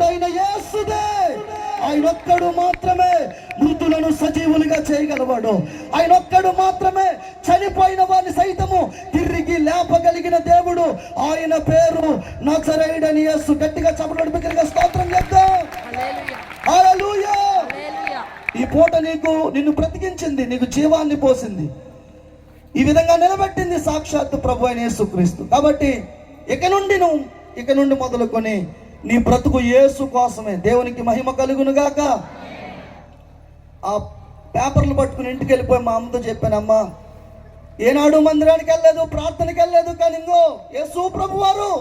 అయిన యేసుదే. ఆయన ఒక్కడు మాత్రమే మృతులను సజీవులుగా చేయగలవాడు. ఆయన ఒక్కడు మాత్రమే చనిపోయిన వారిని సైతము తిరిగి లేపగలిగిన దేవుడు. ఆయన పేరు నజరేయుడైన యేసు. గట్టిగా చప్పట్లు బిగ్గరగా స్తోత్రం చేద్దాం. హల్లెలూయా. ఈ పూట నిన్ను బ్రతికించింది, నీకు జీవాన్ని పోసింది, ఈ విధంగా నిలబెట్టింది సాక్షాత్తు ప్రభు అయిన యేసుక్రీస్తు. కాబట్టి ఇక నుండి మొదలుకొని నీ బ్రతుకు యేసు కోసమే. దేవునికి మహిమ కలుగును గాక. ఆ పేపర్లు పట్టుకుని ఇంటికి వెళ్ళిపోయి మా అమ్మతో చెప్పానమ్మా, ఏనాడు మందిరానికి వెళ్ళలేదు, ప్రార్థనకి వెళ్ళలేదు, కానీ ఇంకో యేసు ప్రభు వారు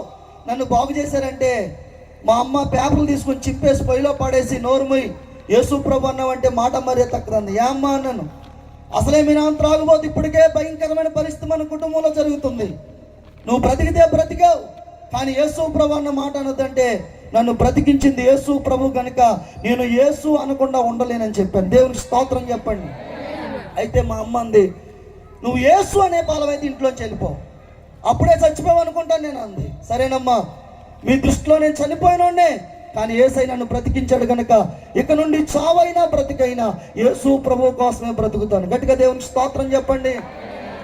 నన్ను బాగు చేశారంటే మా అమ్మ పేపర్లు తీసుకొని చిప్పేసి పొయ్యిలో పడేసి నోరుమై యేసు ప్రభు అన్నావంటే మాట మరే తక్కువంది. ఏ అమ్మ అన్నాను, అసలే మీ నాన్న త్రాగుబోతు, ఇప్పటికే భయంకరమైన పరిస్థితి మన కుటుంబంలో జరుగుతుంది, నువ్వు బ్రతికితే బ్రతికావు, కానీ యేసు ప్రభు అన్న మాట అనొద్దంటే నన్ను బ్రతికించింది యేసు ప్రభు కనుక నేను యేసు అనకుండా ఉండలేనని చెప్పాను. దేవునికి స్తోత్రం చెప్పండి. అయితే మా అమ్మ అంది, నువ్వు యేసు అనే పాలమైతే ఇంట్లోంచి వెళ్ళిపో, అప్పుడే చచ్చిపోయావు అనుకుంటాను నేను అంది. సరేనమ్మా, మీ దృష్టిలో నేను చనిపోయినోడే, కానీ యేసై నన్ను బ్రతికించాడు కనుక ఇక నుండి చావైనా బ్రతికైనా యేసు ప్రభు కోసమే బ్రతుకుతాను. గట్టిగా దేవునికి స్తోత్రం చెప్పండి.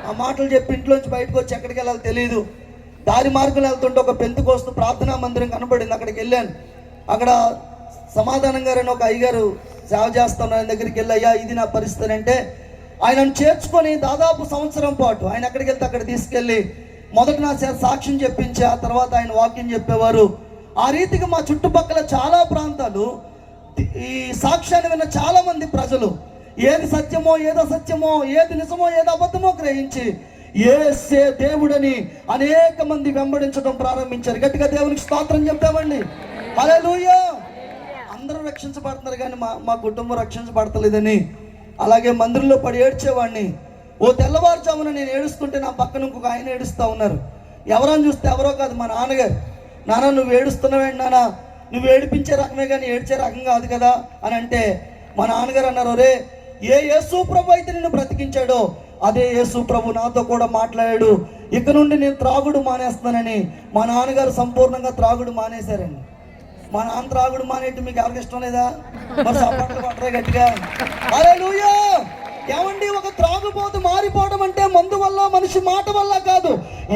ఆ మాటలు చెప్పి ఇంట్లోంచి బయటకు వచ్చి ఎక్కడికి వెళ్ళాలో తెలియదు. దారి మార్గంలో వెళ్తుంటే ఒక పెంతుకోస్తు ప్రార్థనా మందిరం కనబడింది. అక్కడికి వెళ్ళాను. అక్కడ సమాధానం గారని ఒక అయ్యగారు సేవ చేస్తాను. ఆయన దగ్గరికి వెళ్ళి, అయ్యా ఇది నా పరిస్థితి అంటే ఆయనను చేర్చుకొని దాదాపు సంవత్సరం పాటు ఆయన ఎక్కడికి వెళ్తే అక్కడ తీసుకెళ్ళి మొదట నా సాక్ష్యం చెప్పించి ఆ తర్వాత ఆయన వాక్యం చెప్పేవారు. ఆ రీతిగా మా చుట్టుపక్కల చాలా ప్రాంతాలు ఈ సాక్ష్యాన్ని విన్న చాలా మంది ప్రజలు ఏది సత్యమో ఏదో సత్యమో, ఏది నిజమో ఏదో అబద్ధమో గ్రహించి యేసే దేవుడని అనేక మంది వెంబడించడం ప్రారంభించారు. గట్టిగా దేవునికి స్తోత్రం చెప్తామండి. హల్లెలూయా. అందరూ రక్షించబడుతున్నారు కానీ మా కుటుంబం రక్షించబడతలేదని అలాగే మందిరంలో పడి ఏడ్చేవాడిని. ఓ తెల్లవారుజామున నేను ఏడుస్తుంటే నా పక్కన ఇంకొక ఆయన ఏడుస్తూ ఉన్నారు. ఎవరని చూస్తే ఎవరో కాదు, మా నాన్నగారు. నాన్న నువ్వు ఏడుస్తున్నావేంటి నాన్న, నువ్వు ఏడిపించే రకమే కానీ ఏడ్చే రకం కాదు కదా అని అంటే మా నాన్నగారు అన్నారు, రే ఏ యేసు ప్రభు అయితే నిన్ను బ్రతికించాడో అదే యేసు ప్రభు నాతో కూడా మాట్లాడాడు, ఇక నుండి నేను త్రాగుడు మానేస్తానని. మా నాన్నగారు సంపూర్ణంగా త్రాగుడు మానేశారండి. మా నాన్న త్రాగుడు మానేట్టు మీకు ఎవరికి ఇష్టం లేదా? మరి సపోర్ట్లు పట్టరే గట్టిగా. హల్లెలూయా. ఏమండి, ఒక త్రాగుబోతు మారిపోవడం అంటే మందు వల్ల, మనిషి మాట వల్ల కాదు,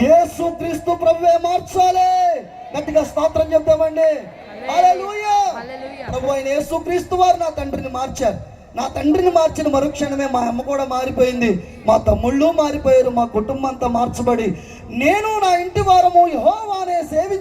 యేసు క్రీస్తు ప్రభువే మార్చాలి. గట్టిగా స్తోత్రం చెప్తామండి. హల్లెలూయా. ప్రభు అయిన యేసు క్రీస్తు వారు నా తండ్రిని మార్చారు. నా తండ్రిని మార్చిన మరుక్షణమే మా అమ్మ కూడా మారిపోయింది, మా తమ్ముళ్ళు మారిపోయారు, మా కుటుంబం అంతా మార్చబడి నేను నా ఇంటి వారము యెహోవానే సేవించి